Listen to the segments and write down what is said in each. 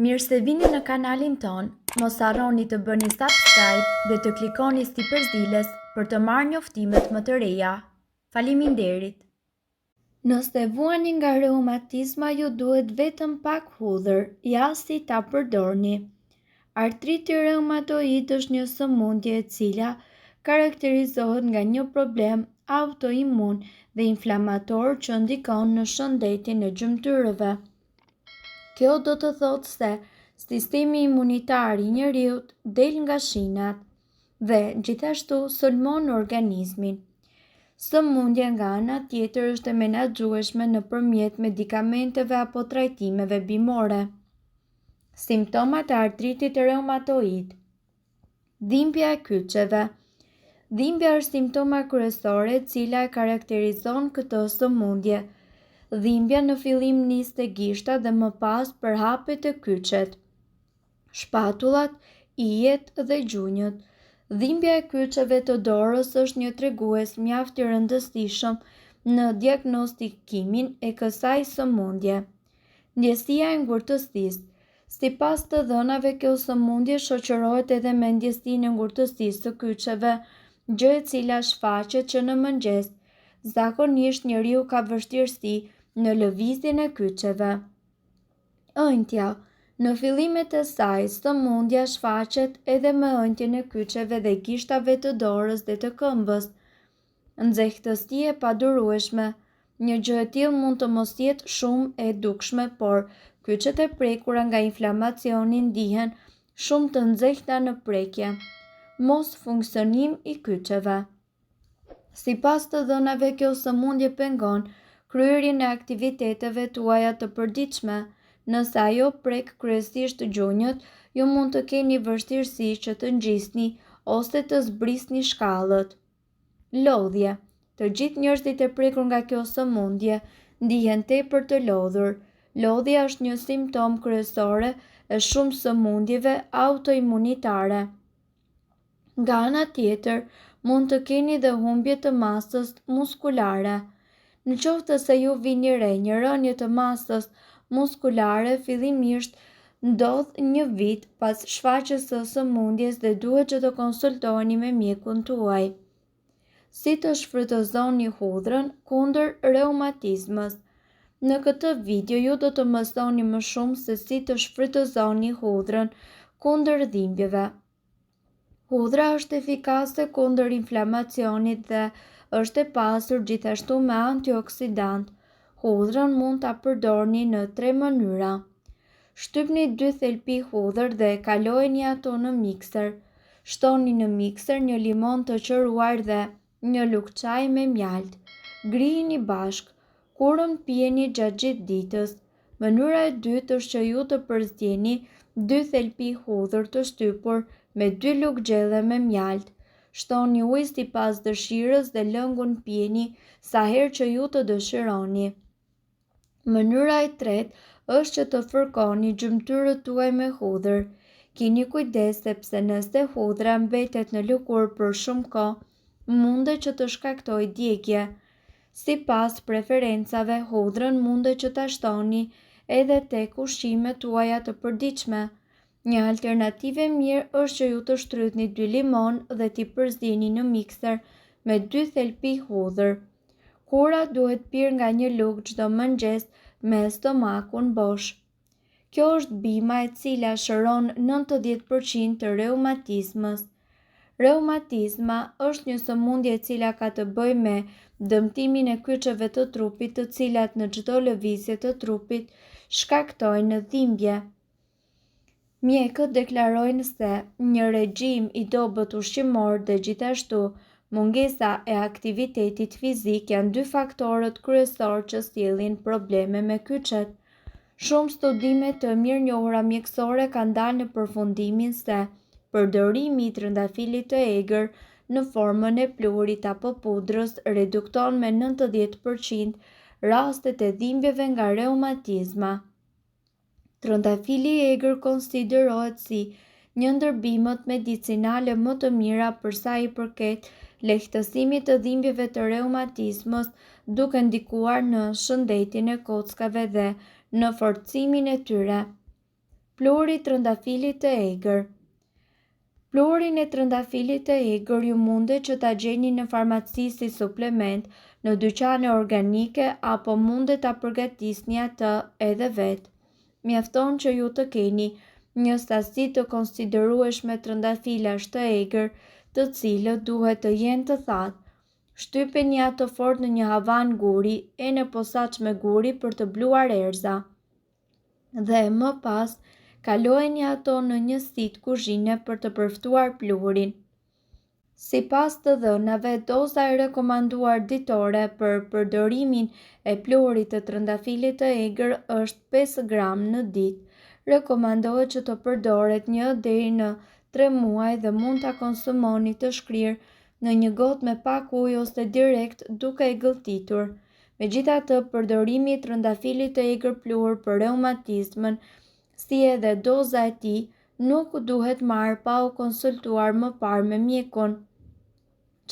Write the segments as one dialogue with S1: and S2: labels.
S1: Mirë se vini në kanalin ton, mos harroni të bëni subscribe dhe të klikoni si përzdiles për të marrë njoftimet më të reja. Faleminderit! Nëse vuani nga reumatizma ju duhet vetëm pak hudhër, jasi ta përdorni. Artriti reumatoid është një sëmundje e cila karakterizohet nga një problem autoimun dhe inflamator që ndikon në shëndetin e gjymtyrëve. Kjo do të thotë se sistemi imunitar i njeriut del nga shinat dhe gjithashtu sulmon organizmin. Sëmundja nga ana tjetër është e menaxhueshme nëpërmjet medikamenteve apo trajtimeve bimore. Simptomat e artritit reumatoid. Dhimbja e kyçeve. Dhimbja është simptoma kryesore e cila e karakterizon këtë sëmundje. Dhimbja në fillim nis te gishta dhe më pas përhapet te kyçet, shpatullat, ijet dhe gjunjët. Dhimbja e kyçeve të dorës është një tregues mjaft i rëndësishëm në diagnostikimin e kësaj sëmundje. Ndjesia e ngurtësisë. Sipas të dhënave, kjo sëmundje shoqërohet edhe me ndjesinë e ngurtësisë së kyçeve, gjë e cila shfaqet që në mëngjes zakonisht njeriu ka vështirësi në lëvizjen e kyçeve. Ëndja. Në fillimet e saj, sëmundja shfaqet edhe me ëndjen e kyçeve dhe gishtave të dorës dhe të këmbës. Nxehtësi e padurueshme. Një gjë e tillë mund të mos jetë shumë e dukshme, por kyçet e prekura nga inflamacioni ndihen shumë të nxehta në prekje. Mos funksionim i kyçeve. Sipas të dhënave, kjo sëmundje pengon kryerjen e aktiviteteve tuaja të përditshme. Nëse ajo prek kryesisht gjunjët, ju mund të keni vështirësi që të ngjisni ose të zbrisni shkallët. Lodhje. Të gjithë njerëzit e prekur nga kjo sëmundje ndihen tepër të lodhur. Lodhja është një simptom kryesore e shumë sëmundjeve autoimunitare. Nga ana tjetër, mund të keni dhe humbje të masës muskulare. Në qoftë se ju vini re një rënje të masës muskulare, fillimisht ndodh një vit pas shfaqjes së sëmundjes dhe duhet që të konsultoheni me mjekun tuaj. Si të shfrytëzoni hudhrën kundër reumatizmës. Në këtë video ju do të mësoni më shumë se si të shfrytëzoni hudhrën kundër dhimbjeve. Hudhra është efikase kundër inflamacionit dhe është e pasur gjithashtu me antioksidant. Hudhrën mund ta përdorni në 3 mënyra. Shtypni 2 thelpi hudhër dhe kalojeni ato në mikser. Shtoni në mikser një limon të qëruar dhe një lugë çaji me mjalt. Grijini bashk. Kurën pijeni gjatë gjithë ditës. Mënyra e dytë është që ju të përzgjeni 2 thelpi hudhër të shtypur me 2 lugë gjelle me mjalt. Shtoni ujë sipas dëshirës dhe lëngun pijeni sa herë që ju të dëshironi. Mënyra e tretë është që të fërkoni gjymtyrët tuaj me hudhër. Keni kujdes sepse nëse hudhra mbetet në lëkurë për shumë kohë, mundet që të shkaktojë djegje. Sipas preferencave, hudhrën mundet që ta shtoni edhe tek ushqimet tuaja të përditshme. Një alternativë e mirë është që ju të shtrydhni 2 limon dhe t'i përzini në mikser me 2 thelpi hudhër. Kura duhet pirë nga një lugë çdo mëngjes me stomakun bosh. Kjo është bima e cila shëron 90% të reumatizmës. Reumatizma është një sëmundje e cila ka të bëjë me dëmtimin e kyçeve të trupit, të cilat në çdo lëvizje të trupit shkaktojnë dhimbje. Mjekët deklarojnë se një regjim i dobët ushqimor dhe gjithashtu mungesa e aktivitetit fizik janë 2 faktorët kryesor që sjellin probleme me kyçet. Shumë studime të mirënjohura mjekësore kanë dalë në përfundimin se përdorimi i trëndafilit të egër në formën e pluhurit apo pudrës redukton me 90% rastet e dhimbjeve nga reumatizma. Trëndafili i egër konsiderohet si një ndër bimët medicinale më të mira për sa i përket lehtësimit të dhimbjeve të reumatizmës, duke ndikuar në shëndetin e kockave dhe në forcimin e tyre. Pluri i trëndafilit të egër. Plurin e trëndafilit të egër ju mundet që ta gjeni në farmaci si suplement, në dyqane organike apo mundet ta përgatisni atë edhe vetë. Mjafton që ju të keni një sasi të konsiderueshme trëndafilash të egër, të cilët duhet të jenë të thatë. Shtypeni ato fort në një havan guri e në posaçme guri për të bluar erza. Dhe më pas, kalojeni ato në një sit kuzhine për të përftuar plurin. Sipas të dhënave, doza e rekomanduar ditore për përdorimin e plurit të trëndafilit të egër është 5 gram në ditë. Rekomandohet që të përdoret 1 deri në 3 muaj dhe mund ta konsumoni të shkrirë në një gotë me pak ujë ose direkt duke e gëlltitur. Megjithatë, përdorimi i trëndafilit të egër plur për reumatizmën, si edhe doza e tij, nuk duhet marrë pa u konsultuar më parë me mjekun.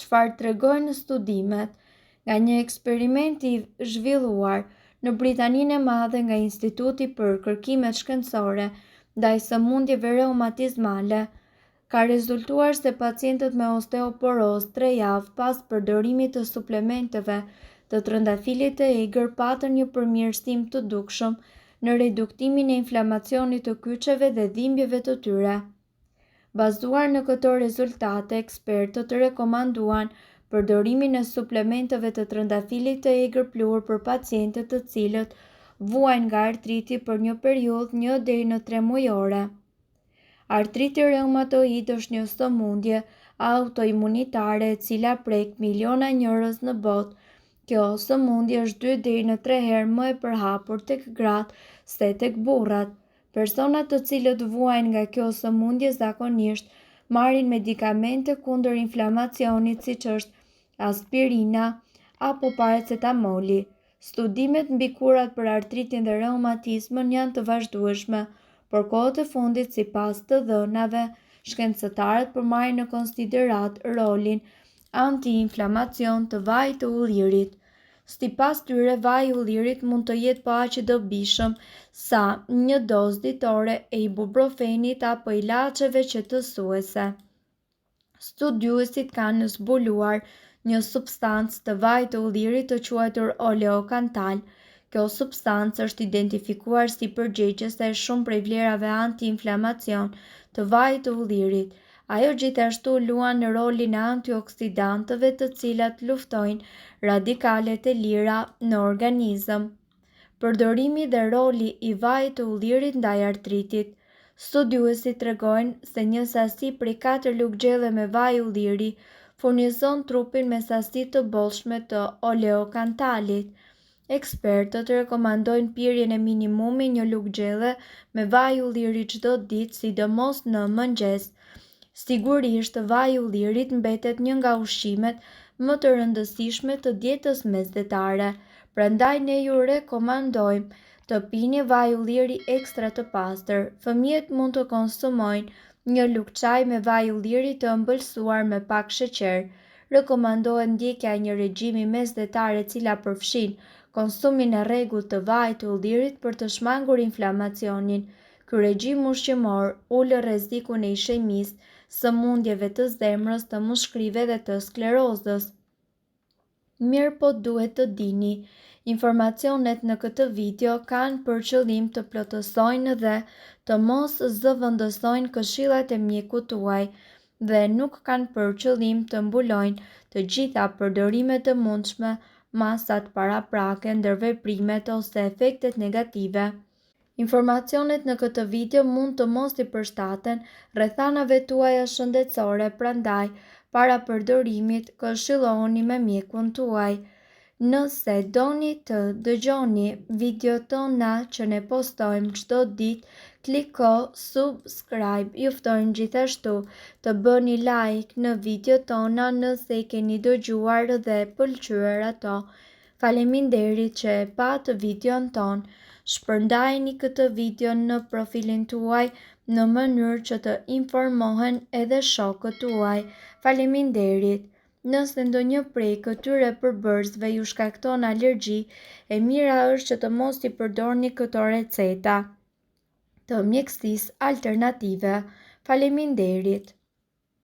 S1: Çfarë tregojnë studimet? Nga një eksperiment i zhvilluar në Britaninë e Madhe nga Instituti për Kërkimet Shkencore ndaj sëmundjeve reumatizmale, ka rezultuar se pacientët me osteoporozë 3 javë pas përdorimit të suplementeve të trëndafilit të egër patën një përmirësim të dukshëm në reduktimin e inflamacionit të kyçeve dhe dhimbjeve të tyre. Bazuar në këto rezultate, ekspertët rekomanduan përdorimin e suplementeve të trëndafilit të egër plur për pacientët të cilët vuajnë nga artriti për një periudhë 1 deri në 3 mujore. Artriti reumatoid është një sëmundje autoimunitare e cila prek miliona njerëz në botë. Kjo sëmundje është 2 deri në 3 herë më e përhapur tek gratë se tek burrat. Personat të cilët vuajnë nga kjo sëmundje zakonisht marrin medikamente kundër inflamacionit siç është aspirina apo paracetamoli. Studimet mbi kurat për artritin dhe reumatizmën janë të vazhdueshme, por kohët e fundit, sipas të dhënave, shkencëtarët përmarrin në konsiderat rolin anti-inflamacion të vajit të ullirit. Sipas tyre, vaji i ullirit mund të jetë pa aq i dobishëm sa një dozë ditore e ibuprofenit apo ilaçeve qetësuese. Studiuesit kanë zbuluar një substancë të vajit të ullirit të quajtur oleokantal. Kjo substancë është identifikuar si përgjegjëse e shumë prej vlerave anti-inflamacion të vajit të ullirit. Ajo gjithashtu luan në rolin e antioksidantëve të cilat luftojnë radikalet e lira në organizëm. Përdorimi dhe roli i vajit të ullirit ndaj artritit. Studiuesit tregojnë se një sasi prej 4 luggjelle me vaj ulliri furnizon trupin me sasi të bollshme të oleokantalit. Ekspertët rekomandojnë pirjen e minimumi 1 luggjelle me vaj ulliri çdo ditë, sidomos në mëngjes. Sigurisht, vaji i ullirit mbetet një nga ushqimet më të rëndësishme të dietës mesdhetare, prandaj ne ju rekomandojmë të pini vaj ulliri ekstra të pastër. Fëmijët mund të konsumojnë 1 lugë çaj me vaj ulliri të ëmbëlsuar me pak sheqer. Rekomandohet ndjekja e një regjimi mesdhetar e cila përfshin konsumin e rregullt të vajit të ullirit për të shmangur inflamacionin. Ky regjim ushqimor ul rrezikun e ishemisë, sëmundjeve të zemrës, të mushkrive dhe të sklerozës. Mirë po duhet të dini, informacionet në këtë video kanë për qëllim të plotësojnë dhe të mos zëvendësojnë këshillat e mjekut tuaj dhe nuk kanë për qëllim të mbulojnë të gjitha përdorimet e mundshme, masat paraprake, ndërveprimet ose efektet negative. Informacionet në këtë video mund të mos i përshtaten rrethanave tuaja shëndetësore, prandaj, para përdorimit, këshilloni me mjekun tuaj. Nëse doni të dëgjoni videot tona që ne postojmë çdo ditë, kliko subscribe. Ju ftojmë gjithashtu të bëni like në videot tona nëse i keni dëgjuar dhe pëlqyer ato. Faleminderit që e pat videon ton. Shpërndajeni këtë video në profilin tuaj në mënyrë që të informohen edhe shokët tuaj. Faleminderit. Nëse ndonjë prej këtyre përbërësve ju shkakton alergji, e mira është që të mos i përdorni këto receta. të mjekësisë alternative. Faleminderit.